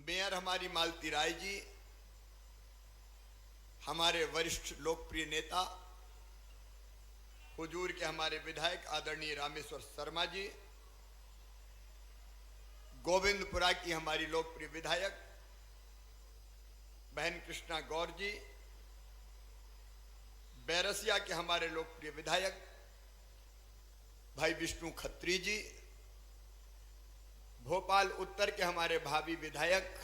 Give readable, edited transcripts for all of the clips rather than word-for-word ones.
Mayor हमारी मालती राय जी, हमारे वरिष्ठ लोकप्रिय नेता हुजूर के हमारे विधायक आदरणीय रामेश्वर शर्मा जी, गोविंदपुरा की हमारी लोकप्रिय विधायक बहन कृष्णा गौर जी, बैरसिया के हमारे लोकप्रिय विधायक भाई विष्णु खत्री जी, भोपाल उत्तर के हमारे भावी विधायक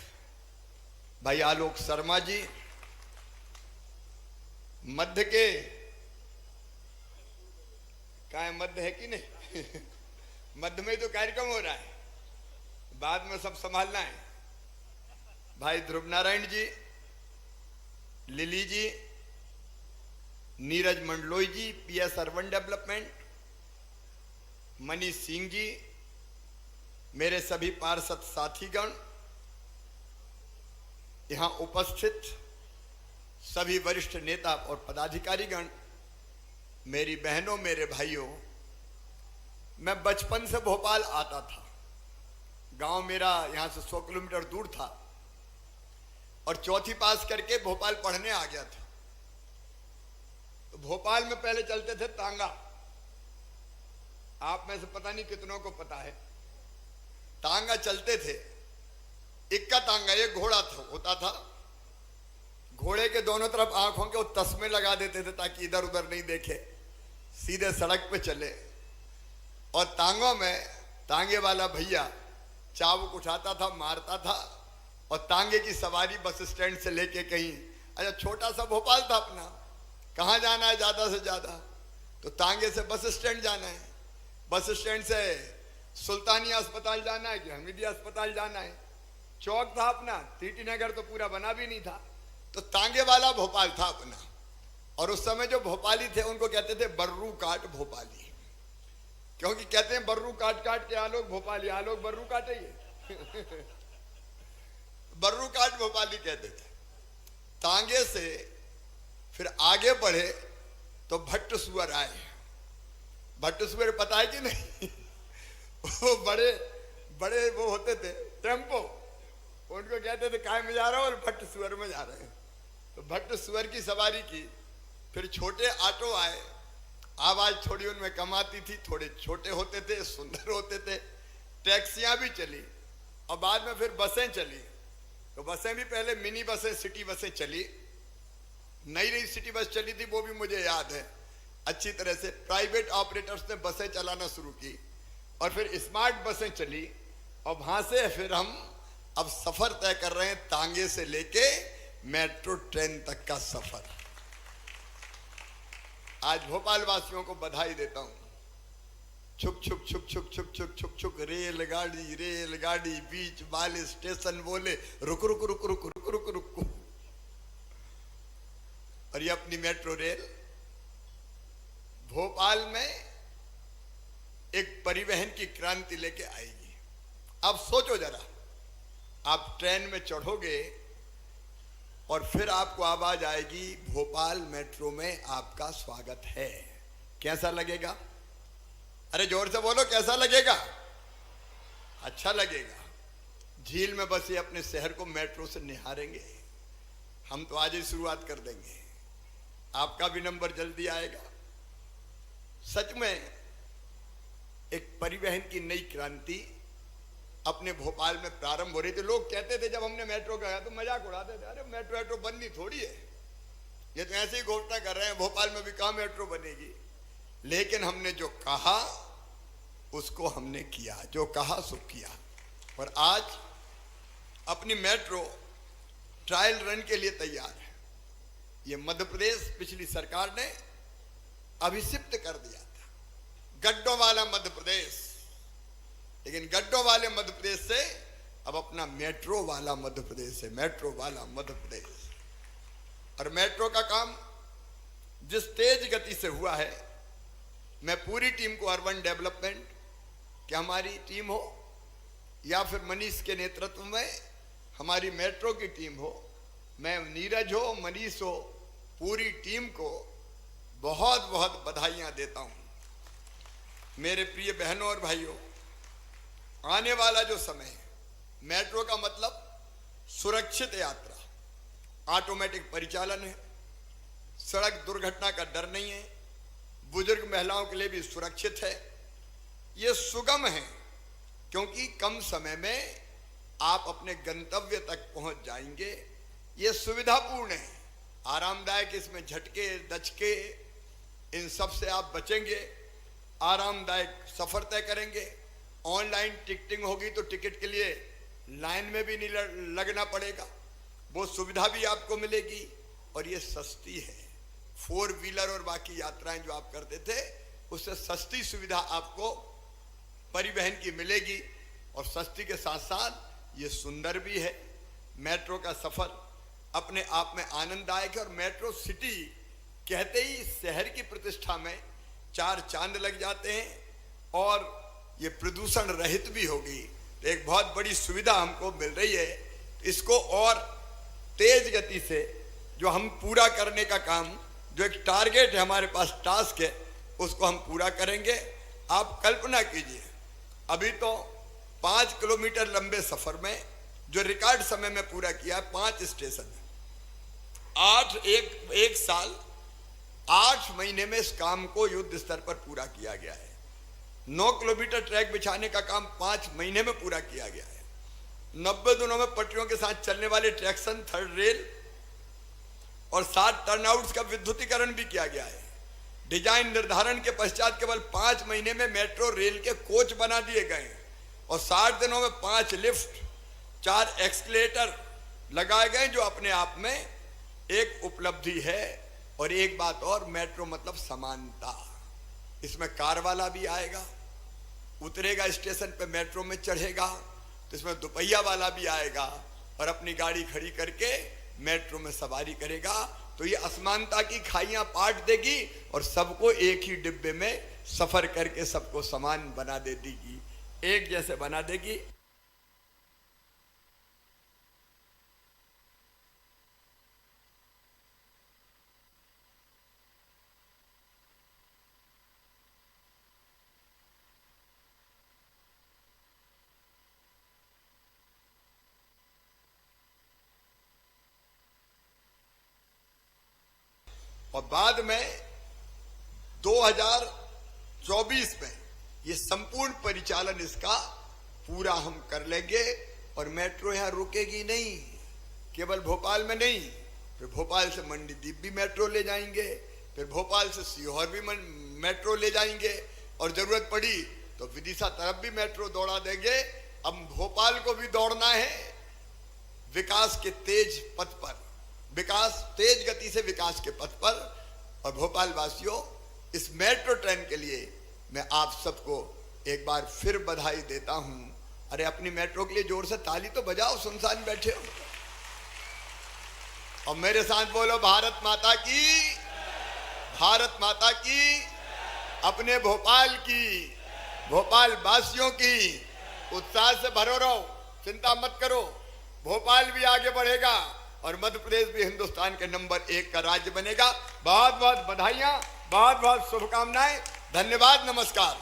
भाई आलोक शर्मा जी, मध्य के क्या मध्य है कि नहीं मध्य में तो कार्यक्रम हो रहा है, बाद में सब संभालना है, भाई Dhruv Narayan ji, Lily ji, Neeraj Mandloi ji, PS urban development, Manish Singh ji, मेरे सभी पार्षद साथीगण, यहां उपस्थित सभी वरिष्ठ नेता और पदाधिकारीगण, मेरी बहनों, मेरे भाइयों, मैं बचपन से भोपाल आता था। गांव मेरा यहां से 100 किलोमीटर दूर था और चौथी पास करके भोपाल पढ़ने आ गया था। तो भोपाल में पहले चलते थे तांगा, आप में से पता नहीं कितनों को पता है, तांगा चलते थे। इक्का तांगा, एक घोड़ा होता था, घोड़े के दोनों तरफ आंखों के वो तस्मे लगा देते थे ताकि इधर उधर नहीं देखे, सीधे सड़क पे चले। और तांगों में तांगे वाला भैया चाबुक उठाता था, मारता था, और तांगे की सवारी बस स्टैंड से लेके कहीं, अच्छा छोटा सा भोपाल था अपना, कहाँ जाना है ज्यादा से ज्यादा, तो तांगे से बस स्टैंड जाना है, बस स्टैंड से सुल्तानिया अस्पताल जाना है कि हमीदिया अस्पताल जाना है, चौक था अपना, टीटी नगर तो पूरा बना भी नहीं था, तो तांगे वाला भोपाल था अपना। और उस समय जो भोपाली थे उनको कहते थे बर्रू काट भोपाली, क्योंकि कहते हैं बर्रू काट काट के आलोक भोपाली, आलोक बर्रू काटेंगे बर्रू काट भोपाली कहते थे। तांगे से फिर आगे बढ़े तो भट्ट सुअर आए। भट्ट सुअर पता है कि नहीं वो बड़े बड़े वो होते थे टेम्पो, उनको कहते थे काय में जा रहा हो, और भट्ट सुअर में जा रहे हैं। तो भट्ट सुअर की सवारी की, फिर छोटे ऑटो आए, आवाज थोड़ी उनमें कम आती थी, थोड़े छोटे होते थे, सुंदर होते थे, टैक्सियां भी चली, और बाद में फिर बसें चली। तो बसें भी पहले मिनी बसें, सिटी बसें चली, नई नई सिटी बस चली थी, वो भी मुझे याद है अच्छी तरह से। प्राइवेट ऑपरेटर्स ने बसें चलाना शुरू की, और फिर स्मार्ट बसें चली, और वहां से फिर हम अब सफर तय कर रहे हैं, तांगे से लेके मेट्रो ट्रेन तक का सफर। आज भोपाल वासियों को बधाई देता हूं। छुक छुक छुक छुक छुक छुक छुक छुक रेलगाड़ी बीच वाले स्टेशन बोले रुक रुक रुक रुक रुक रुक रुक। और ये अपनी मेट्रो रेल भोपाल में एक परिवहन की क्रांति लेके आएगी। अब सोचो जरा, आप ट्रेन में चढ़ोगे और फिर आपको आवाज आएगी भोपाल मेट्रो में आपका स्वागत है, कैसा लगेगा? अरे जोर से बोलो, कैसा लगेगा? अच्छा लगेगा। झील में बसे अपने शहर को मेट्रो से निहारेंगे। हम तो आज ही शुरुआत कर देंगे, आपका भी नंबर जल्दी आएगा। सच में एक परिवहन की नई क्रांति अपने भोपाल में प्रारंभ हो रही थी। लोग कहते थे जब हमने मेट्रो कहा तो मजाक उड़ाते थे, अरे मेट्रो बननी थोड़ी है, ये तो ऐसे ही घोषणा कर रहे हैं, भोपाल में भी कहाँ मेट्रो बनेगी। लेकिन हमने जो कहा उसको हमने किया, जो कहा सो किया। और आज अपनी मेट्रो ट्रायल रन के लिए तैयार है। ये मध्य प्रदेश पिछली सरकार ने अभिषिक्त कर दिया था, गड्ढों वाला मध्य प्रदेश, लेकिन गड्ढों वाले मध्य प्रदेश से अब अपना मेट्रो वाला मध्य प्रदेश है, मेट्रो वाला मध्य प्रदेश। और मेट्रो का काम जिस तेज गति से हुआ है, मैं पूरी टीम को, अर्बन डेवलपमेंट कि हमारी टीम हो या फिर मनीष के नेतृत्व में हमारी मेट्रो की टीम हो, मैं नीरज हो, मनीष हो, पूरी टीम को बहुत बहुत बधाइयां देता हूं। मेरे प्रिय बहनों और भाइयों, आने वाला जो समय है, मेट्रो का मतलब सुरक्षित यात्रा, ऑटोमेटिक परिचालन है, सड़क दुर्घटना का डर नहीं है, बुजुर्ग महिलाओं के लिए भी सुरक्षित है, ये सुगम है क्योंकि कम समय में आप अपने गंतव्य तक पहुंच जाएंगे। ये सुविधापूर्ण है, आरामदायक, इसमें झटके दचके इन सब से आप बचेंगे, आरामदायक सफर तय करेंगे। ऑनलाइन टिकटिंग होगी तो टिकट के लिए लाइन में भी नहीं लगना पड़ेगा, वो सुविधा भी आपको मिलेगी और ये सस्ती है। 4 व्हीलर और बाकी यात्राएं जो आप करते थे उससे सस्ती सुविधा आपको परिवहन की मिलेगी और सस्ती के साथ साथ ये सुंदर भी है। मेट्रो का सफर अपने आप में आनंददायक है और मेट्रो सिटी कहते ही शहर की प्रतिष्ठा में 4 चांद लग जाते हैं और ये प्रदूषण रहित भी होगी, तो एक बहुत बड़ी सुविधा हमको मिल रही है। इसको और तेज गति से जो हम पूरा करने का काम, जो एक टारगेट है हमारे पास, टास्क है, उसको हम पूरा करेंगे। आप कल्पना कीजिए, अभी तो 5 किलोमीटर लंबे सफर में जो रिकॉर्ड समय में पूरा किया है 5 स्टेशन है, एक साल 8 महीने में इस काम को युद्ध स्तर पर पूरा किया गया है। 9 किलोमीटर ट्रैक बिछाने का काम 5 महीने में पूरा किया गया है। 90 दिनों में पटरियों के साथ चलने वाले ट्रैक्शन, थर्ड रेल और 60 टर्नआउट्स का विद्युतीकरण भी किया गया है। डिजाइन निर्धारण के पश्चात केवल 5 महीने में मेट्रो रेल के कोच बना दिए गए और 60 दिनों में 5 लिफ्ट, 4 एक्सकलेटर लगाए गए, जो अपने आप में एक उपलब्धि है। और एक बात और, मेट्रो मतलब समानता, इसमें कार वाला भी आएगा, उतरेगा स्टेशन पे, मेट्रो में चढ़ेगा, तो इसमें दुपहिया वाला भी आएगा और अपनी गाड़ी खड़ी करके मेट्रो में सवारी करेगा। तो ये असमानता की खाइयां पाट देगी और सबको एक ही डिब्बे में सफर करके सबको समान बना दे देगी, एक जैसे बना देगी। और बाद में 2024 में ये संपूर्ण परिचालन इसका पूरा हम कर लेंगे और मेट्रो यहां रुकेगी नहीं, केवल भोपाल में नहीं, फिर भोपाल से मंडीदीप भी मेट्रो ले जाएंगे, फिर भोपाल से सीहोर भी मेट्रो ले जाएंगे और जरूरत पड़ी तो विदिशा तरफ भी मेट्रो दौड़ा देंगे। अब भोपाल को भी दौड़ना है विकास के तेज पथ पर, विकास तेज गति से विकास के पथ पर। और भोपाल वासियों, इस मेट्रो ट्रेन के लिए मैं आप सबको एक बार फिर बधाई देता हूं। अरे अपनी मेट्रो के लिए जोर से ताली तो बजाओ, सुनसान बैठे हो। और मेरे साथ बोलो, भारत माता की, भारत माता की, अपने भोपाल की, भोपाल वासियों की। उत्साह से भरो रहो, चिंता मत करो, भोपाल भी आगे बढ़ेगा और मध्य प्रदेश भी हिंदुस्तान के नंबर 1 का राज्य बनेगा। बहुत बहुत बधाइयां, बहुत बहुत शुभकामनाएं, धन्यवाद, नमस्कार।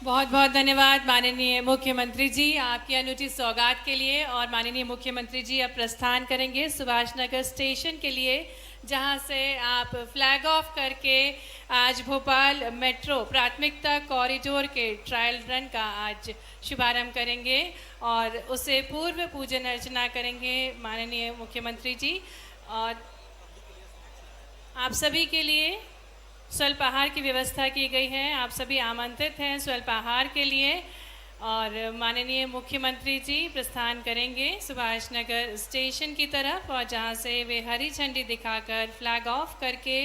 बहुत बहुत धन्यवाद माननीय मुख्यमंत्री जी आपकी अनूठी सौगात के लिए। और माननीय मुख्यमंत्री जी अब प्रस्थान करेंगे सुभाष नगर स्टेशन के लिए, जहां से आप फ्लैग ऑफ करके आज भोपाल मेट्रो प्राथमिकता कॉरिडोर के ट्रायल रन का आज शुभारंभ करेंगे और उसे पूर्व पूजन अर्चना करेंगे माननीय मुख्यमंत्री जी। और आप सभी के लिए स्वल्पाहार की व्यवस्था की गई है, आप सभी आमंत्रित हैं स्वल्पाहार के लिए। और माननीय मुख्यमंत्री जी प्रस्थान करेंगे सुभाष नगर स्टेशन की तरफ और जहां से वे हरी झंडी दिखाकर फ्लैग ऑफ करके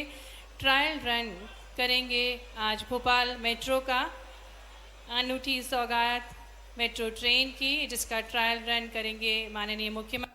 ट्रायल रन करेंगे आज भोपाल मेट्रो का अनूठी सौगात मेट्रो ट्रेन की, जिसका ट्रायल रन करेंगे माननीय मुख्यमंत्री।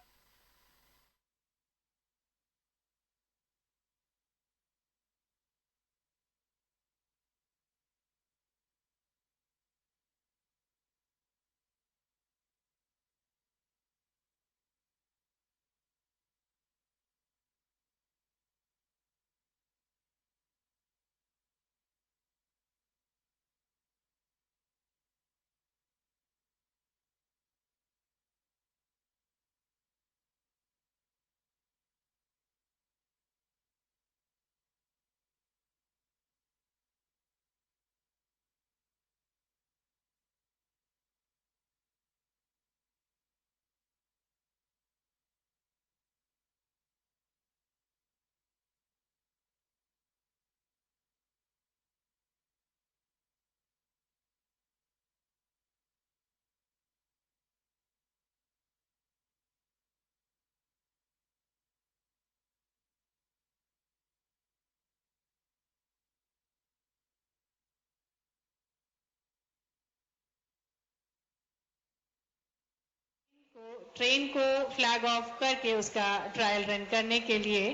ट्रेन को फ्लैग ऑफ करके उसका ट्रायल रन करने के लिए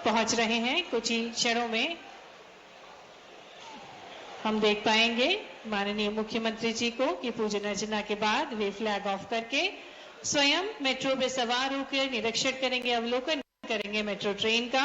पहुंच रहे हैं। कुछ ही क्षणों में हम देख पाएंगे माननीय मुख्यमंत्री जी को कि पूजन अर्चना के बाद वे फ्लैग ऑफ करके स्वयं मेट्रो में सवार होकर निरीक्षण करेंगे, अवलोकन करेंगे मेट्रो ट्रेन का।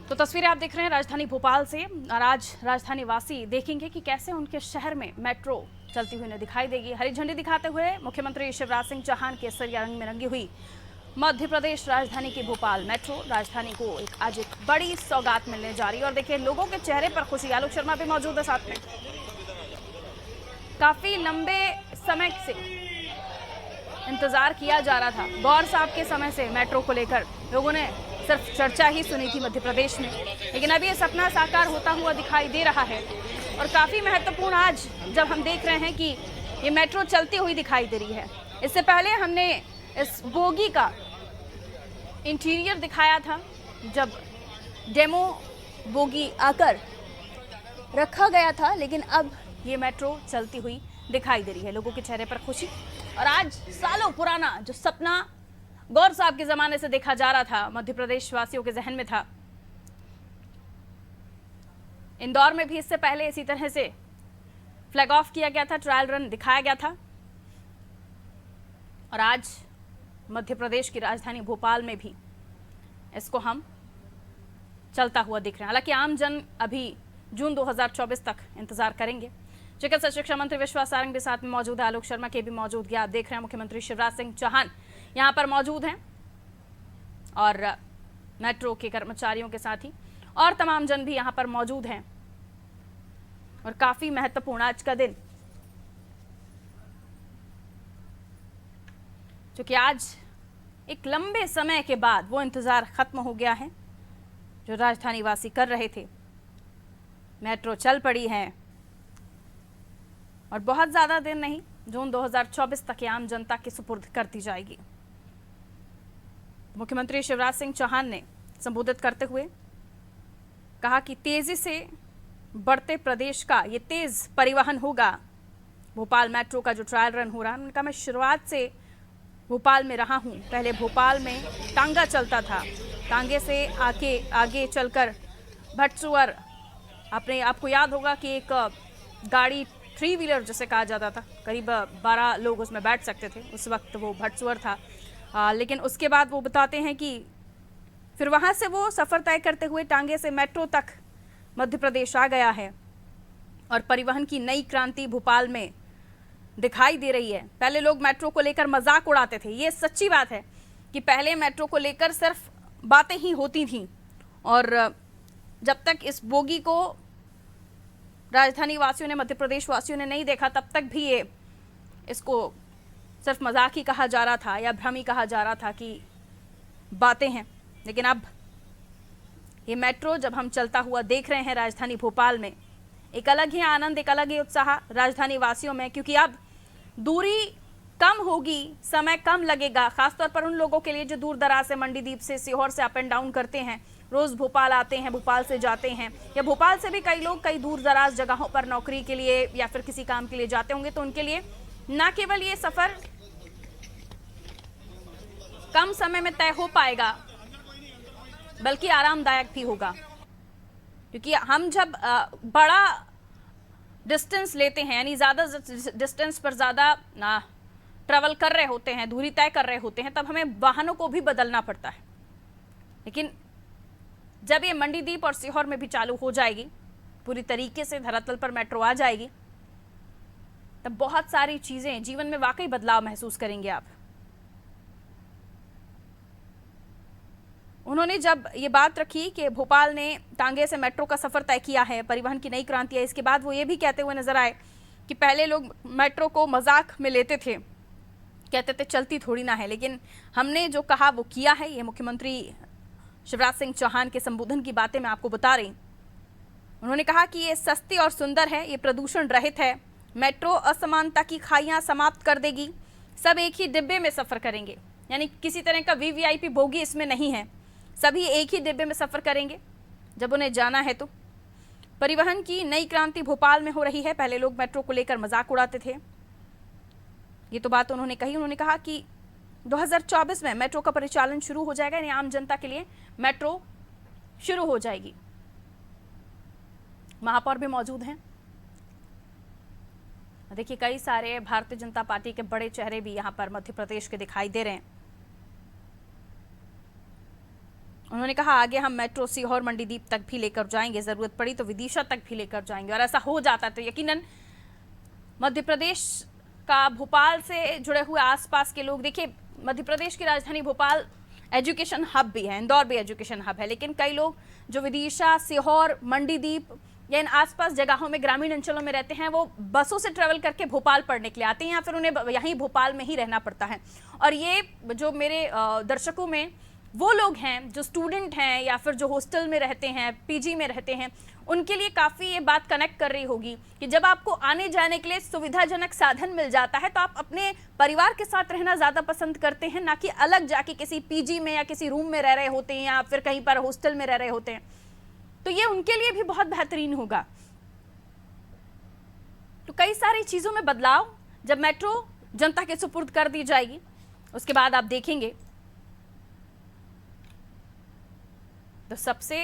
तो तस्वीरें आप देख रहे हैं राजधानी भोपाल से, और आज राजधानी वासी देखेंगे कि कैसे उनके शहर में मेट्रो चलती हुई दिखाई देगी। हरी झंडी दिखाते हुए मुख्यमंत्री शिवराज सिंह चौहान केसरिया रंग में रंगी हुई मध्य प्रदेश राजधानी की भोपाल मेट्रो राजधानी को आज एक बड़ी सौगात मिलने जा रही है। और देखिए लोगों के चेहरे पर खुशी। आलोक शर्मा भी मौजूद है साथ में। काफी लंबे समय से इंतजार किया जा रहा था, गौर साहब के समय से मेट्रो को लेकर लोगों ने सिर्फ चर्चा ही सुनी थी मध्य प्रदेश में, लेकिन अभी ये सपना साकार होता हुआ दिखाई दे रहा है। और काफी महत्वपूर्ण आज जब हम देख रहे हैं कि ये मेट्रो चलती हुई दिखाई दे रही है। इससे पहले हमने इस बोगी का इंटीरियर दिखाया था, जब डेमो बोगी आकर रखा गया था, लेकिन अब ये मेट्रो चलती हुई दिखाई दे रही है। लोगों के चेहरे पर खुशी। और आज सालों पुराना जो सपना गौर साहब के जमाने से देखा जा रहा था, मध्य प्रदेश वासियों के जहन में था। इंदौर में भी इससे पहले इसी तरह से फ्लैग ऑफ किया गया था, ट्रायल रन दिखाया गया था। और आज मध्य प्रदेश की राजधानी भोपाल में भी इसको हम चलता हुआ दिख रहे हैं। हालांकि आम जन अभी जून 2024 तक इंतजार करेंगे। चिकित्सा शिक्षा मंत्री विश्वास सारंग भी साथ में मौजूद है। आलोक शर्मा के भी मौजूदगी आप देख रहे हैं। मुख्यमंत्री शिवराज सिंह चौहान यहाँ पर मौजूद हैं, और मेट्रो के कर्मचारियों के साथ ही और तमाम जन भी यहाँ पर मौजूद हैं। और काफी महत्वपूर्ण आज का दिन, क्योंकि आज एक लंबे समय के बाद वो इंतजार खत्म हो गया है जो राजधानी वासी कर रहे थे। मेट्रो चल पड़ी है और बहुत ज्यादा दिन नहीं, जून 2024 तक आम जनता के सुपुर्द कर दी जाएगी। मुख्यमंत्री शिवराज सिंह चौहान ने संबोधित करते हुए कहा कि तेजी से बढ़ते प्रदेश का ये तेज परिवहन होगा। भोपाल मेट्रो का जो ट्रायल रन हो रहा है, उनका मैं शुरुआत से भोपाल में रहा हूं। पहले भोपाल में टांगा चलता था, टांगे से आगे चलकर भटसुअर, आपको याद होगा कि एक गाड़ी 3 व्हीलर जिसे कहा जाता था, करीब 12 लोग उसमें बैठ सकते थे, उस वक्त वो भटसुअर था। लेकिन उसके बाद वो बताते हैं कि फिर वहाँ से वो सफ़र तय करते हुए टांगे से मेट्रो तक मध्य प्रदेश आ गया है। और परिवहन की नई क्रांति भोपाल में दिखाई दे रही है। पहले लोग मेट्रो को लेकर मजाक उड़ाते थे, ये सच्ची बात है कि पहले मेट्रो को लेकर सिर्फ बातें ही होती थीं, और जब तक इस बोगी को राजधानी वासियों ने, मध्य प्रदेश वासियों ने नहीं देखा, तब तक भी ये इसको सिर्फ मजाक ही कहा जा रहा था या भ्रम ही कहा जा रहा था कि बातें हैं। लेकिन अब ये मेट्रो जब हम चलता हुआ देख रहे हैं राजधानी भोपाल में, एक अलग ही आनंद, एक अलग ही उत्साह राजधानी वासियों में, क्योंकि अब दूरी कम होगी, समय कम लगेगा, खासतौर पर उन लोगों के लिए जो दूर दराज से, मंडीदीप से, सीहोर से अप एंड डाउन करते हैं, रोज भोपाल आते हैं, भोपाल से जाते हैं, या भोपाल से भी कई लोग कई दूर दराज जगहों पर नौकरी के लिए या फिर किसी काम के लिए जाते होंगे। तो उनके लिए न केवल ये सफर कम समय में तय हो पाएगा, बल्कि आरामदायक भी होगा। क्योंकि हम जब बड़ा डिस्टेंस लेते हैं, यानी ज़्यादा डिस्टेंस पर ज़्यादा ट्रैवल कर रहे होते हैं, दूरी तय कर रहे होते हैं, तब हमें वाहनों को भी बदलना पड़ता है। लेकिन जब ये मंडीदीप और सीहोर में भी चालू हो जाएगी, पूरी तरीके से धरातल पर मेट्रो आ जाएगी, तब बहुत सारी चीज़ें जीवन में वाकई बदलाव महसूस करेंगे आप। उन्होंने जब ये बात रखी कि भोपाल ने टांगे से मेट्रो का सफ़र तय किया है, परिवहन की नई क्रांति है, इसके बाद वो ये भी कहते हुए नजर आए कि पहले लोग मेट्रो को मजाक में लेते थे, कहते थे चलती थोड़ी ना है, लेकिन हमने जो कहा वो किया है। ये मुख्यमंत्री शिवराज सिंह चौहान के संबोधन की बातें मैं आपको बता रही। उन्होंने कहा कि ये सस्ती और सुंदर है, ये प्रदूषण रहित है, मेट्रो असमानता की खाइयाँ समाप्त कर देगी, सब एक ही डिब्बे में सफ़र करेंगे, यानी किसी तरह का वीवीआईपी बोगी इसमें नहीं है, सभी एक ही डिब्बे में सफ़र करेंगे जब उन्हें जाना है। तो परिवहन की नई क्रांति भोपाल में हो रही है। पहले लोग मेट्रो को लेकर मजाक उड़ाते थे, ये तो बात उन्होंने कही। उन्होंने कहा कि 2024 में मेट्रो का परिचालन शुरू हो जाएगा, यानी आम जनता के लिए मेट्रो शुरू हो जाएगी। महापौर भी मौजूद हैं। देखिए, कई सारे भारतीय जनता पार्टी के बड़े चेहरे भी यहां पर मध्य प्रदेश के दिखाई दे रहे हैं। उन्होंने कहा आगे हम मेट्रो सीहोर मंडीदीप तक भी लेकर जाएंगे, जरूरत पड़ी तो विदिशा तक भी लेकर जाएंगे, और ऐसा हो जाता है तो यकीनन मध्य प्रदेश का भोपाल से जुड़े हुए आसपास के लोग, देखिए मध्य प्रदेश की राजधानी भोपाल एजुकेशन हब भी है, इंदौर भी एजुकेशन हब है, लेकिन कई लोग जो विदिशा, सीहोर, मंडीदीप या इन आसपास जगहों में ग्रामीण अंचलों में रहते हैं, वो बसों से ट्रेवल करके भोपाल पढ़ने के लिए आते हैं, या फिर उन्हें यहीं भोपाल में ही रहना पड़ता है। और ये जो मेरे दर्शकों में वो लोग हैं जो स्टूडेंट हैं या फिर जो हॉस्टल में रहते हैं, पीजी में रहते हैं, उनके लिए काफ़ी ये बात कनेक्ट कर रही होगी कि जब आपको आने जाने के लिए सुविधाजनक साधन मिल जाता है तो आप अपने परिवार के साथ रहना ज़्यादा पसंद करते हैं, ना कि अलग जाके किसी पीजी में या किसी रूम में रह रहे होते हैं या फिर कहीं पर हॉस्टल में रह रहे होते हैं। तो ये उनके लिए भी बहुत बेहतरीन होगा। तो कई सारी चीज़ों में बदलाव जब मेट्रो जनता के सुपुर्द कर दी जाएगी, उसके बाद आप देखेंगे तो सबसे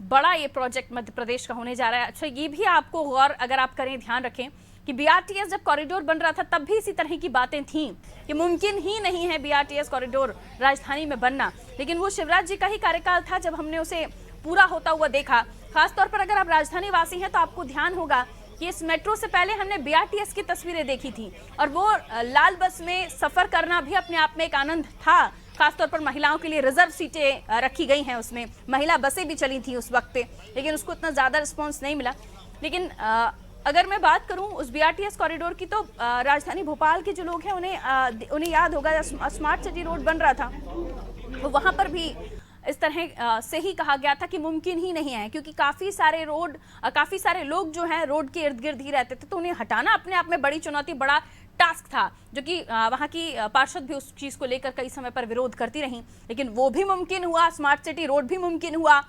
बड़ा ये प्रोजेक्ट मध्य प्रदेश का होने जा रहा है। अच्छा, ये भी आपको गौर अगर आप करें, ध्यान रखें कि बीआरटीएस जब कॉरिडोर बन रहा था तब भी इसी तरह की बातें थीं कि मुमकिन ही नहीं है बीआरटीएस कॉरिडोर राजधानी में बनना, लेकिन वो शिवराज जी का ही कार्यकाल था जब हमने उसे पूरा होता हुआ देखा। खासतौर पर अगर आप राजधानी वासी हैं तो आपको ध्यान होगा कि इस मेट्रो से पहले हमने बीआरटीएस की तस्वीरें देखी थी, और वो लाल बस में सफ़र करना भी अपने आप में एक आनंद था। खासतौर पर महिलाओं के लिए रिजर्व सीटें रखी गई हैं, उसमें महिला बसें भी चली थी उस वक्त पे, लेकिन उसको इतना ज़्यादा रिस्पॉन्स नहीं मिला। लेकिन अगर मैं बात करूं उस बीआरटीएस कॉरिडोर की, तो राजधानी भोपाल के जो लोग हैं उन्हें याद होगा स्मार्ट सिटी रोड बन रहा था, तो वहाँ पर भी इस तरह से ही कहा गया था कि मुमकिन ही नहीं है, क्योंकि काफ़ी सारे लोग जो हैं रोड के इर्द गिर्द ही रहते थे, तो उन्हें हटाना अपने आप में बड़ी चुनौती, बड़ा टास्क था, जो कि वहाँ की पार्षद भी उस चीज़ को लेकर कई समय पर विरोध करती रहीं, लेकिन वो भी मुमकिन हुआ, स्मार्ट सिटी रोड भी मुमकिन हुआ।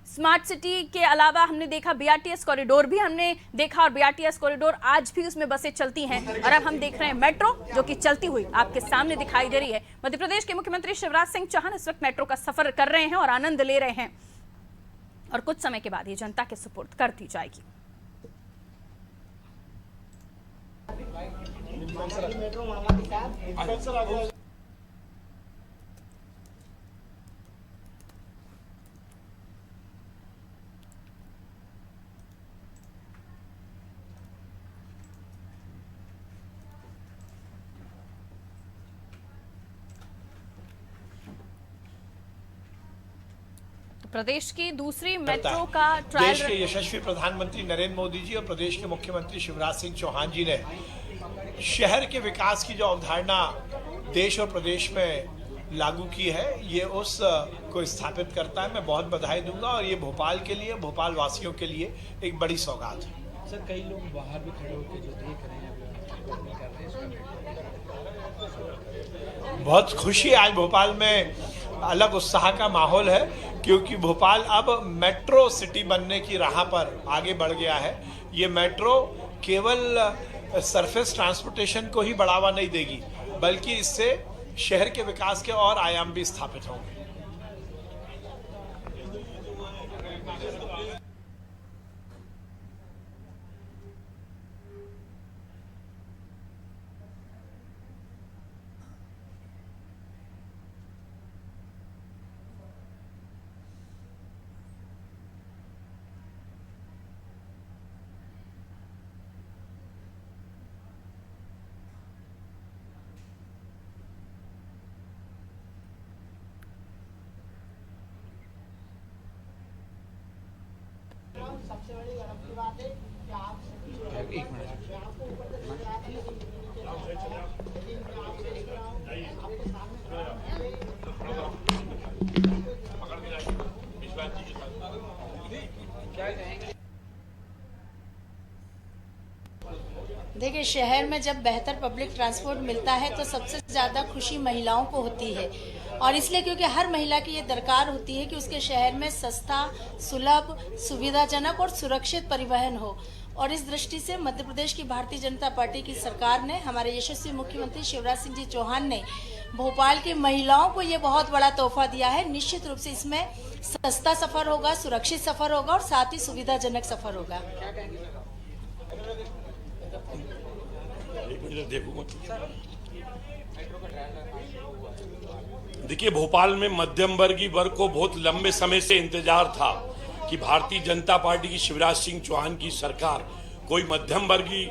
स्मार्ट सिटी के अलावा हमने देखा बीआरटीएस कॉरिडोर भी हमने देखा, और बीआरटीएस कॉरिडोर आज भी उसमें बसें चलती हैं, और अब हम देख रहे हैं मेट्रो जो कि चलती हुई आपके सामने दिखाई दे रही है। मध्य प्रदेश के मुख्यमंत्री शिवराज सिंह चौहान इस वक्त मेट्रो का सफर कर रहे हैं और आनंद ले रहे हैं, और कुछ समय के बाद ये जनता के सुपुर्द कर दी जाएगी। प्रदेश की दूसरी मेट्रो का ट्रायल, देश के यशस्वी प्रधानमंत्री नरेंद्र मोदी जी और प्रदेश के मुख्यमंत्री शिवराज सिंह चौहान जी ने शहर के विकास की जो अवधारणा देश और प्रदेश में लागू की है, ये उस को स्थापित करता है। मैं बहुत बधाई दूंगा, और ये भोपाल के लिए, भोपाल वासियों के लिए एक बड़ी सौगात है। सर, कई लोग बाहर भी खड़े होकर जो देख रहे हैं, बहुत खुशी, आज भोपाल में अलग उत्साह का माहौल है, क्योंकि भोपाल अब मेट्रो सिटी बनने की राह पर आगे बढ़ गया है। ये मेट्रो केवल सरफेस ट्रांसपोर्टेशन को ही बढ़ावा नहीं देगी, बल्कि इससे शहर के विकास के और आयाम भी स्थापित होंगे। एक मिनट। देखिए, शहर में जब बेहतर पब्लिक ट्रांसपोर्ट मिलता है तो सबसे ज़्यादा खुशी महिलाओं को होती है, और इसलिए क्योंकि हर महिला की ये दरकार होती है कि उसके शहर में सस्ता, सुलभ, सुविधाजनक और सुरक्षित परिवहन हो। और इस दृष्टि से मध्य प्रदेश की भारतीय जनता पार्टी की सरकार ने, हमारे यशस्वी मुख्यमंत्री शिवराज सिंह जी चौहान ने भोपाल की महिलाओं को ये बहुत बड़ा तोहफा दिया है। निश्चित रूप से इसमें सस्ता सफर होगा, सुरक्षित सफर होगा और साथ ही सुविधाजनक सफर होगा। देखिए, भोपाल में मध्यम वर्गीय वर्ग को बहुत लंबे समय से इंतजार था कि भारतीय जनता पार्टी की शिवराज सिंह चौहान की सरकार कोई मध्यम वर्गीय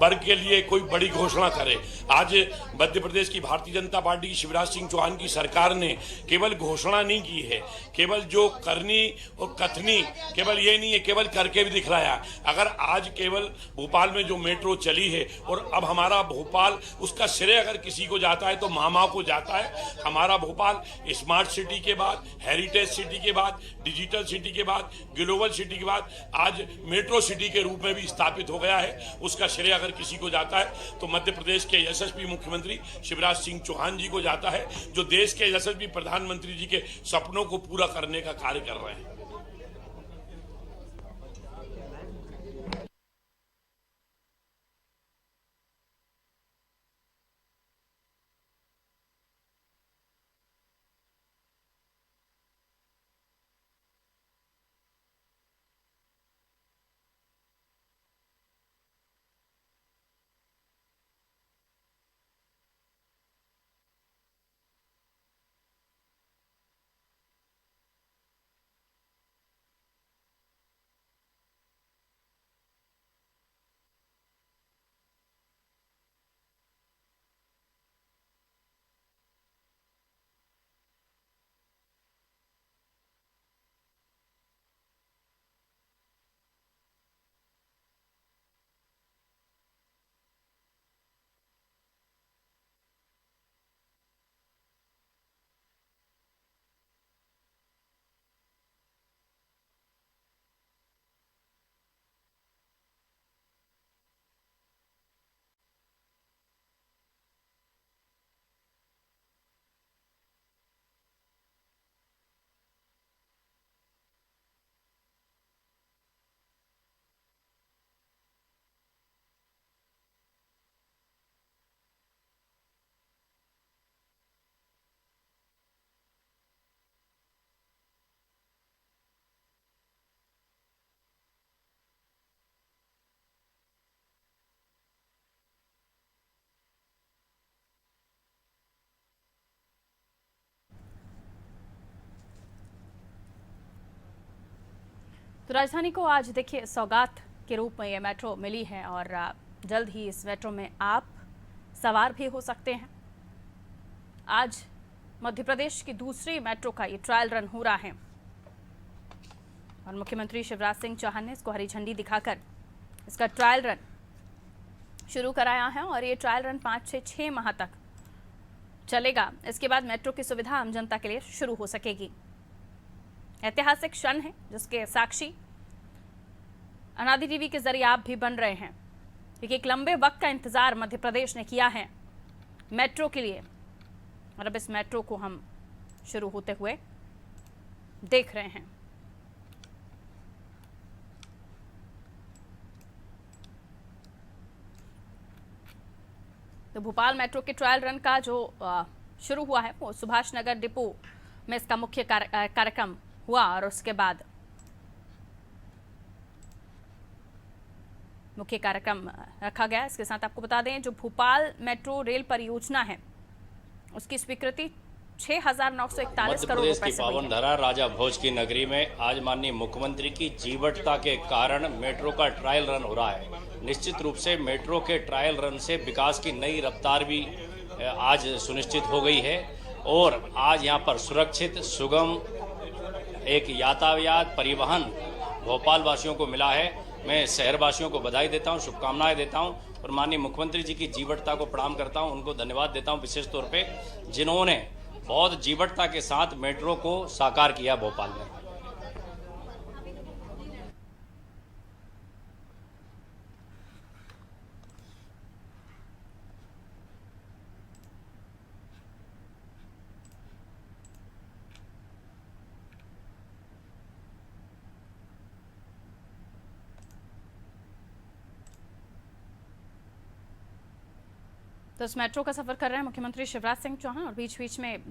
वर्ग के लिए कोई बड़ी घोषणा करे। आज मध्य प्रदेश की भारतीय जनता पार्टी की शिवराज सिंह चौहान की सरकार ने केवल घोषणा नहीं की है, केवल जो करनी और कथनी केवल ये नहीं है, केवल करके भी दिख रहा है। अगर आज केवल भोपाल में जो मेट्रो चली है और अब हमारा भोपाल, उसका श्रेय अगर किसी को जाता है तो मामा को जाता है। हमारा भोपाल स्मार्ट सिटी के बाद, हेरिटेज सिटी के बाद, डिजिटल सिटी के बाद, ग्लोबल सिटी के बाद आज मेट्रो सिटी के रूप में भी स्थापित हो गया है। उसका श्रेय अगर किसी को जाता है तो मध्य प्रदेश के यशस्वी मुख्यमंत्री शिवराज सिंह चौहान जी को जाता है, जो देश के यशस्वी प्रधानमंत्री जी के सपनों को पूरा करने का कार्य कर रहे हैं। तो राजधानी को आज देखिए सौगात के रूप में ये मेट्रो मिली है और जल्द ही इस मेट्रो में आप सवार भी हो सकते हैं। आज मध्य प्रदेश की दूसरी मेट्रो का ये ट्रायल रन हो रहा है और मुख्यमंत्री शिवराज सिंह चौहान ने इसको हरी झंडी दिखाकर इसका ट्रायल रन शुरू कराया है और ये ट्रायल रन 5 से 6 माह तक चलेगा। इसके बाद मेट्रो की सुविधा आम जनता के लिए शुरू हो सकेगी। ऐतिहासिक क्षण है जिसके साक्षी अनादि टीवी के जरिए आप भी बन रहे हैं, क्योंकि एक लंबे वक्त का इंतजार मध्य प्रदेश ने किया है मेट्रो के लिए और अब इस मेट्रो को हम शुरू होते हुए देख रहे हैं। तो भोपाल मेट्रो के ट्रायल रन का जो शुरू हुआ है वो सुभाष नगर डिपो में इसका मुख्य कार्यक्रम हुआ और उसके बाद मुख्य कार्यक्रम रखा गया। इसके साथ आपको बता दें जो भोपाल मेट्रो रेल परियोजना है उसकी स्वीकृति 6,941 करोड़ रुपए से पावन धरा राजा भोज की नगरी में आज माननीय मुख्यमंत्री की जीवटता के कारण मेट्रो का ट्रायल रन हो रहा है। निश्चित रूप से मेट्रो के ट्रायल रन से विकास की नई रफ्तार भी आज सुनिश्चित हो गई है और आज यहाँ पर सुरक्षित, सुगम एक यातायात परिवहन भोपाल वासियों को मिला है। मैं शहर वासियों को बधाई देता हूं, शुभकामनाएं देता हूं और माननीय मुख्यमंत्री जी की जीवटता को प्रणाम करता हूं, उनको धन्यवाद देता हूं विशेष तौर पे, जिन्होंने बहुत जीवटता के साथ मेट्रो को साकार किया भोपाल में। तो इस मेट्रो का सफ़र कर रहे हैं मुख्यमंत्री शिवराज सिंह चौहान और बीच बीच में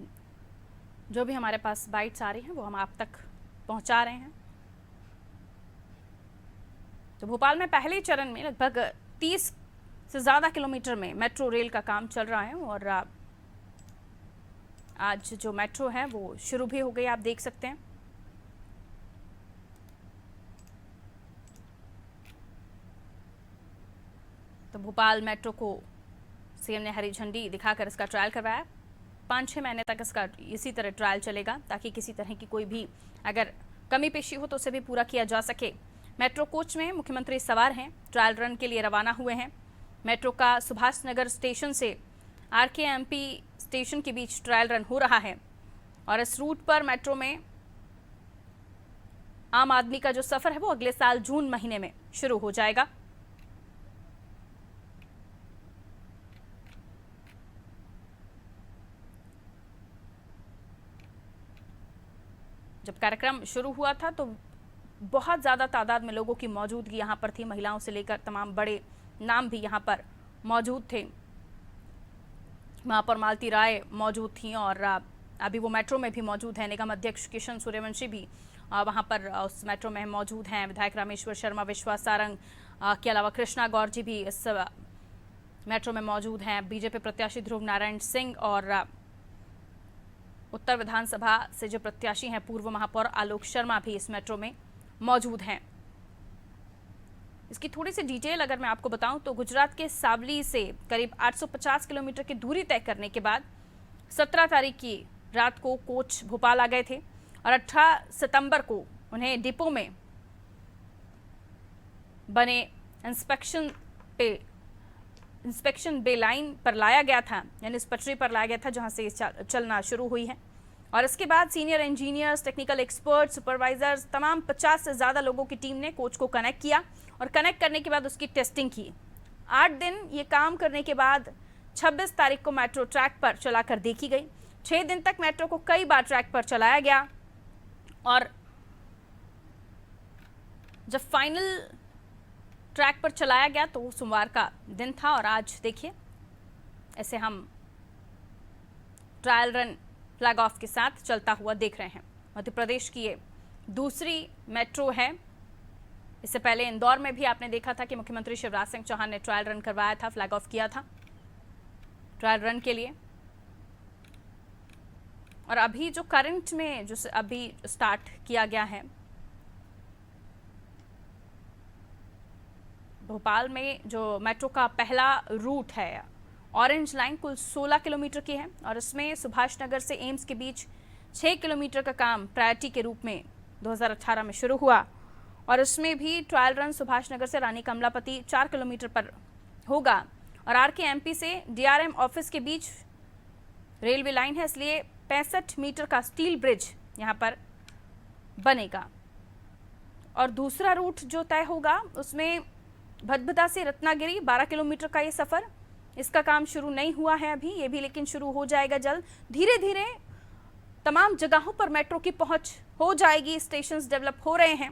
जो भी हमारे पास बाइट्स आ रही हैं वो हम आप तक पहुंचा रहे हैं। तो भोपाल में पहले चरण में लगभग 30 से ज़्यादा किलोमीटर में मेट्रो रेल का काम चल रहा है और आज जो मेट्रो है वो शुरू भी हो गई, आप देख सकते हैं। तो भोपाल मेट्रो को सीएम ने हरी झंडी दिखाकर इसका ट्रायल करवाया। 5-6 महीने तक इसका इसी तरह ट्रायल चलेगा ताकि किसी तरह की कोई भी अगर कमी पेशी हो तो उसे भी पूरा किया जा सके। मेट्रो कोच में मुख्यमंत्री सवार हैं, ट्रायल रन के लिए रवाना हुए हैं। मेट्रो का सुभाष नगर स्टेशन से RKMP स्टेशन के बीच ट्रायल रन हो रहा है और इस रूट पर मेट्रो में आम आदमी का जो सफर है वो अगले साल जून महीने में शुरू हो जाएगा। जब कार्यक्रम शुरू हुआ था तो बहुत ज़्यादा तादाद में लोगों की मौजूदगी यहाँ पर थी, महिलाओं से लेकर तमाम बड़े नाम भी यहाँ पर मौजूद थे। वहाँ पर मालती राय मौजूद थी और अभी वो मेट्रो में भी मौजूद है। निगम अध्यक्ष किशन सूर्यवंशी भी वहाँ पर उस मेट्रो में मौजूद हैं। विधायक रामेश्वर शर्मा, विश्वास सारंग के अलावा कृष्णा गौर जी भी इस मेट्रो में मौजूद हैं। बीजेपी प्रत्याशी ध्रुव नारायण सिंह और उत्तर विधानसभा से जो प्रत्याशी हैं पूर्व महापौर आलोक शर्मा भी इस मेट्रो में मौजूद हैं। इसकी थोड़ी सी डिटेल अगर मैं आपको बताऊं तो गुजरात के सावली से करीब 850 किलोमीटर की दूरी तय करने के बाद 17 तारीख की रात को कोच भोपाल आ गए थे और 18 सितंबर को उन्हें डिपो में बने इंस्पेक्शन बे लाइन पर लाया गया था, यानी इस पटरी पर लाया गया था जहां से चलना शुरू हुई है। और इसके बाद senior engineers, technical expert, supervisors, तमाम 50 से ज़्यादा लोगों की टीम ने कोच को कनेक्ट किया और कनेक्ट करने के बाद उसकी टेस्टिंग की। 8 दिन ये काम करने के बाद 26 तारीख को मेट्रो ट्रैक पर चलाकर देखी गई। 6 दिन तक मेट्रो को कई बार ट्रैक पर चलाया गया और जब फाइनल ट्रैक पर चलाया गया तो सोमवार का दिन था और आज देखिए ऐसे हम ट्रायल रन फ्लैग ऑफ के साथ चलता हुआ देख रहे हैं। मध्य प्रदेश की ये दूसरी मेट्रो है। इससे पहले इंदौर में भी आपने देखा था कि मुख्यमंत्री शिवराज सिंह चौहान ने ट्रायल रन करवाया था, फ्लैग ऑफ किया था ट्रायल रन के लिए। और अभी जो करंट में जो अभी स्टार्ट किया गया है भोपाल में, जो मेट्रो का पहला रूट है ऑरेंज लाइन, कुल 16 किलोमीटर की है और इसमें सुभाष नगर से एम्स के बीच 6 किलोमीटर का काम प्रायोरिटी के रूप में 2018 में शुरू हुआ और इसमें भी ट्रायल रन सुभाष नगर से रानी कमलापति 4 किलोमीटर पर होगा और RKMP से DRM ऑफिस के बीच रेलवे लाइन है, इसलिए 65 मीटर का स्टील ब्रिज यहाँ पर बनेगा। और दूसरा रूट जो तय होगा उसमें भदभदा से रत्नागिरी 12 किलोमीटर का ये सफ़र, इसका काम शुरू नहीं हुआ है अभी, ये भी लेकिन शुरू हो जाएगा जल्द। धीरे धीरे तमाम जगहों पर मेट्रो की पहुंच हो जाएगी, स्टेशंस डेवलप हो रहे हैं।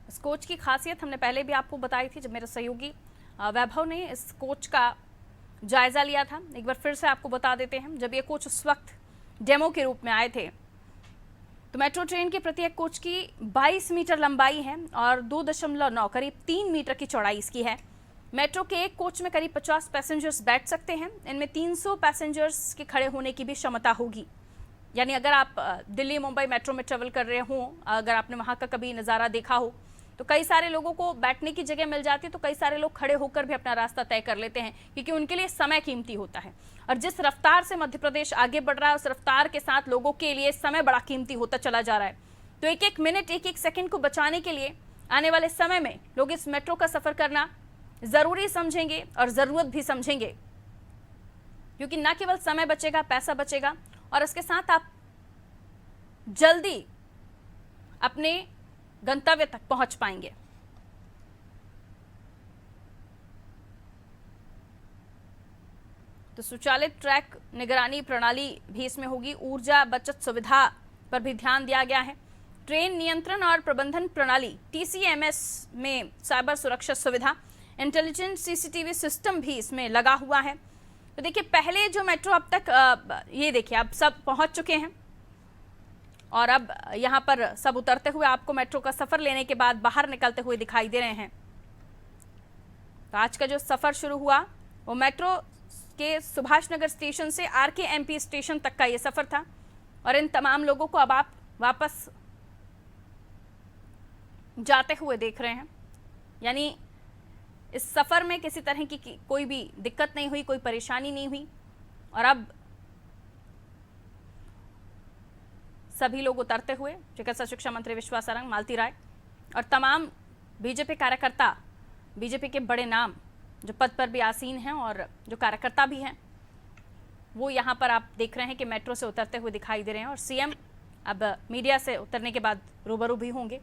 इस कोच की खासियत हमने पहले भी आपको बताई थी जब मेरे सहयोगी वैभव ने इस कोच का जायजा लिया था। एक बार फिर से आपको बता देते हैं, जब ये कोच उस वक्त डेमो के रूप में आए थे तो मेट्रो ट्रेन के प्रत्येक कोच की 22 मीटर लंबाई है और 2.9 करीब 3 मीटर की चौड़ाई इसकी है। मेट्रो के एक कोच में करीब 50 पैसेंजर्स बैठ सकते हैं। इनमें 300 पैसेंजर्स के खड़े होने की भी क्षमता होगी। यानी अगर आप दिल्ली मुंबई मेट्रो में ट्रेवल कर रहे हो, अगर आपने वहाँ का कभी नज़ारा देखा हो तो कई सारे लोगों को बैठने की जगह मिल जाती है, तो कई सारे लोग खड़े होकर भी अपना रास्ता तय कर लेते हैं, क्योंकि उनके लिए समय कीमती होता है। और जिस रफ्तार से मध्य प्रदेश आगे बढ़ रहा है, उस रफ्तार के साथ लोगों के लिए समय बड़ा कीमती होता चला जा रहा है। तो एक एक मिनट, एक एक सेकंड को बचाने के लिए आने वाले समय में लोग इस मेट्रो का सफर करना जरूरी समझेंगे और जरूरत भी समझेंगे, क्योंकि न केवल समय बचेगा, पैसा बचेगा, और इसके साथ आप जल्दी अपने गंतव्य तक पहुंच पाएंगे। तो स्वचालित ट्रैक निगरानी प्रणाली भी इसमें होगी। ऊर्जा बचत सुविधा पर भी ध्यान दिया गया है। ट्रेन नियंत्रण और प्रबंधन प्रणाली TCMS में साइबर सुरक्षा सुविधा, इंटेलिजेंट CCTV सिस्टम भी इसमें लगा हुआ है। तो देखिए, पहले जो मेट्रो अब तक ये देखिए अब सब पहुंच चुके हैं, और अब यहाँ पर सब उतरते हुए आपको मेट्रो का सफर लेने के बाद बाहर निकलते हुए दिखाई दे रहे हैं। तो आज का जो सफर शुरू हुआ वो मेट्रो के सुभाष नगर स्टेशन से RKMP स्टेशन तक का ये सफर था, और इन तमाम लोगों को अब आप वापस जाते हुए देख रहे हैं। यानी इस सफर में किसी तरह की कोई भी दिक्कत नहीं हुई, कोई परेशानी नहीं हुई, और अब सभी लोग उतरते हुए चिकित्सा शिक्षा मंत्री विश्वास सारंग, मालती राय और तमाम बीजेपी कार्यकर्ता, बीजेपी के बड़े नाम जो पद पर भी आसीन हैं और जो कार्यकर्ता भी हैं, वो यहाँ पर आप देख रहे हैं कि मेट्रो से उतरते हुए दिखाई दे रहे हैं। और CM अब मीडिया से उतरने के बाद रूबरू भी होंगे।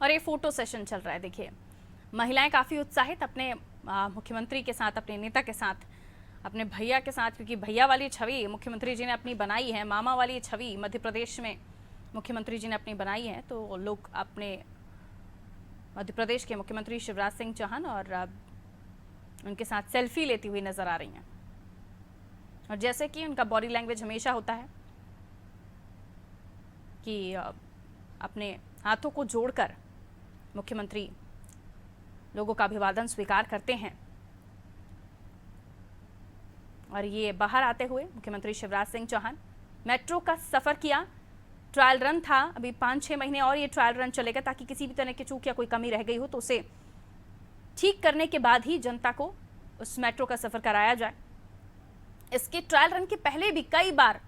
और ये फोटो सेशन चल रहा है। देखिए, महिलाएं काफ़ी उत्साहित अपने मुख्यमंत्री के साथ, अपने नेता के साथ, अपने भैया के साथ, क्योंकि भैया वाली छवि मुख्यमंत्री जी ने अपनी बनाई है, मामा वाली छवि मध्य प्रदेश में मुख्यमंत्री जी ने अपनी बनाई है। तो लोग अपने मध्य प्रदेश के मुख्यमंत्री शिवराज सिंह चौहान और उनके साथ सेल्फी लेती हुई नजर आ रही हैं। और जैसे कि उनका बॉडी लैंग्वेज हमेशा होता है कि अपने हाथों को जोड़कर मुख्यमंत्री लोगों का अभिवादन स्वीकार करते हैं। और ये बाहर आते हुए मुख्यमंत्री शिवराज सिंह चौहान, मेट्रो का सफर किया, ट्रायल रन था, अभी 5-6 महीने और ये ट्रायल रन चलेगा, ताकि किसी भी तरह की चूक या कोई कमी रह गई हो तो उसे ठीक करने के बाद ही जनता को उस मेट्रो का सफर कराया जाए। इसके ट्रायल रन के पहले भी कई बार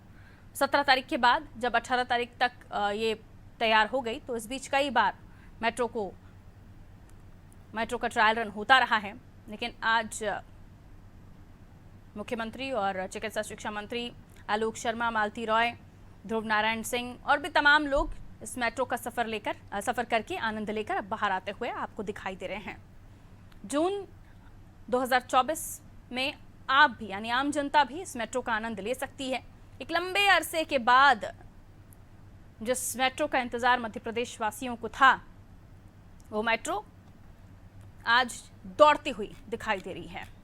17 तारीख के बाद, जब 18 तारीख तक ये तैयार हो गई, तो इस बीच कई बार मेट्रो का ट्रायल रन होता रहा है। लेकिन आज मुख्यमंत्री और चिकित्सा शिक्षा मंत्री आलोक शर्मा, मालती रॉय, ध्रुव नारायण सिंह और भी तमाम लोग इस मेट्रो का सफर करके आनंद लेकर अब बाहर आते हुए आपको दिखाई दे रहे हैं। जून 2024 में आप भी, यानी आम जनता भी, इस मेट्रो का आनंद ले सकती है। एक लंबे अरसे के बाद जिस मेट्रो का इंतजार मध्य प्रदेश वासियों को था, वो मेट्रो आज दौड़ती हुई दिखाई दे रही है।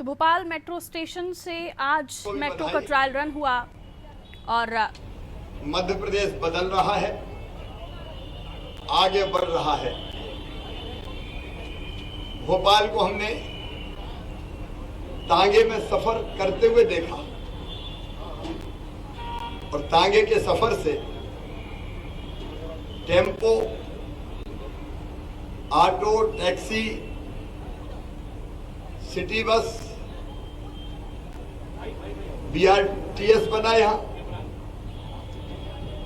तो भोपाल मेट्रो स्टेशन से आज मेट्रो का ट्रायल रन हुआ और मध्य प्रदेश बदल रहा है, आगे बढ़ रहा है। भोपाल को हमने तांगे में सफर करते हुए देखा और तांगे के सफर से tempo, auto, taxi, city bus, BRTS बना यहां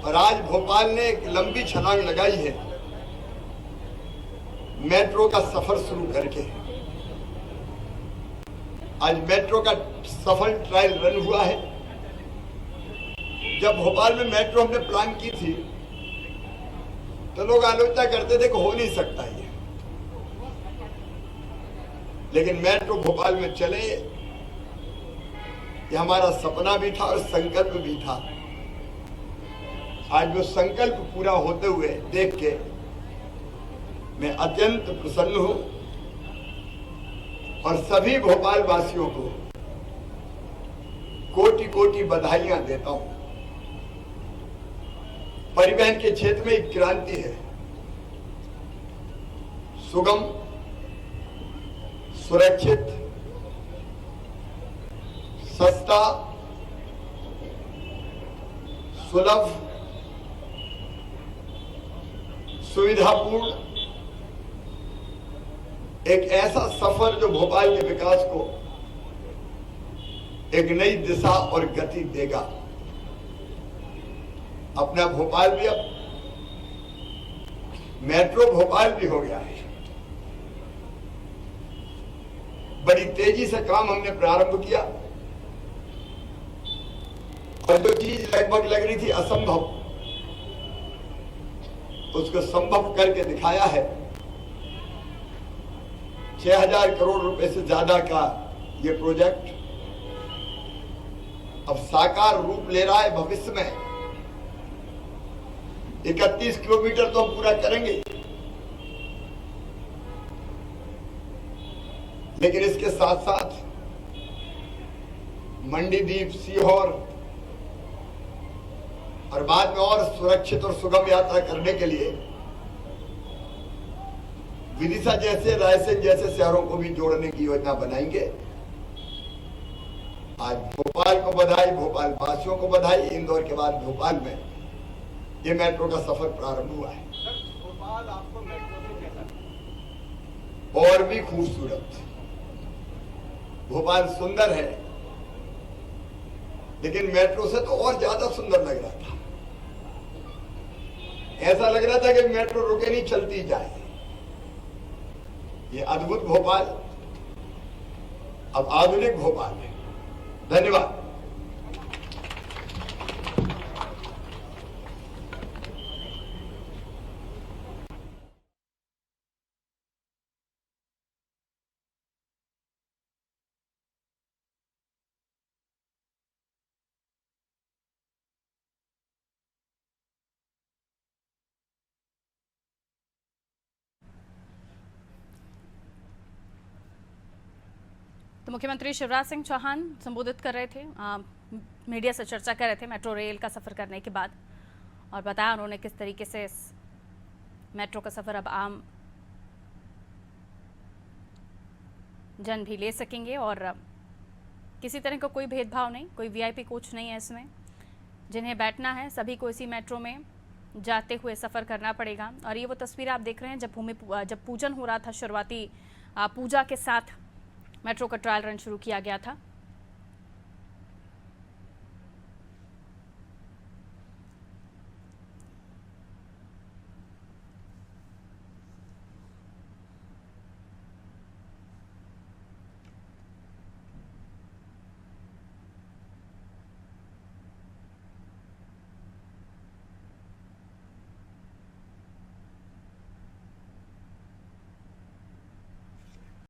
और आज भोपाल ने एक लंबी छलांग लगाई है मेट्रो का सफर शुरू करके। आज मेट्रो का सफल ट्रायल रन हुआ है। जब भोपाल में मेट्रो हमने प्लान की थी तो लोग आलोचना करते थे कि हो नहीं सकता ये, लेकिन मेट्रो भोपाल में चले ये हमारा सपना भी था और संकल्प भी था। आज वो संकल्प पूरा होते हुए देख के मैं अत्यंत प्रसन्न हूं और सभी भोपाल वासियों को कोटि कोटि बधाइयां देता हूं। परिवहन के क्षेत्र में एक क्रांति है। सुगम, सुरक्षित, सस्ता, सुलभ, सुविधापूर्ण एक ऐसा सफर जो भोपाल के विकास को एक नई दिशा और गति देगा। अपना भोपाल भी अब मेट्रो भोपाल भी हो गया है। बड़ी तेजी से काम हमने प्रारंभ किया और जो चीज लगभग लग रही थी असंभव, उसको संभव करके दिखाया है। 6000 करोड़ रुपए से ज्यादा का ये प्रोजेक्ट अब साकार रूप ले रहा है। भविष्य में 31 किलोमीटर तो हम पूरा करेंगे, लेकिन इसके साथ साथ मंडीदीप, सीहोर और बाद में और सुरक्षित और सुगम यात्रा करने के लिए विदिशा जैसे, रायसेन जैसे शहरों को भी जोड़ने की योजना बनाएंगे। आज भोपाल को बधाई, भोपाल वासियों को बधाई। इंदौर के बाद भोपाल में ये मेट्रो का सफर प्रारंभ हुआ है। भोपाल आपको मेट्रो से कैसा लगा? और भी खूबसूरत। भोपाल सुंदर है, लेकिन मेट्रो से तो और ज्यादा सुंदर लग रहा था। ऐसा लग रहा था कि मेट्रो रुके नहीं, चलती जाए। ये अद्भुत भोपाल अब आधुनिक भोपाल है। धन्यवाद। तो मुख्यमंत्री शिवराज सिंह चौहान संबोधित कर रहे थे, मीडिया से चर्चा कर रहे थे मेट्रो रेल का सफ़र करने के बाद, और बताया उन्होंने किस तरीके से इस मेट्रो का सफ़र अब आम जन भी ले सकेंगे और किसी तरह का कोई भेदभाव नहीं, कोई VIP कोच नहीं है इसमें। जिन्हें बैठना है सभी को इसी मेट्रो में जाते हुए सफ़र करना पड़ेगा। और ये वो तस्वीर आप देख रहे हैं जब पूजन हो रहा था, शुरुआती पूजा के साथ मेट्रो का ट्रायल रन शुरू किया गया था।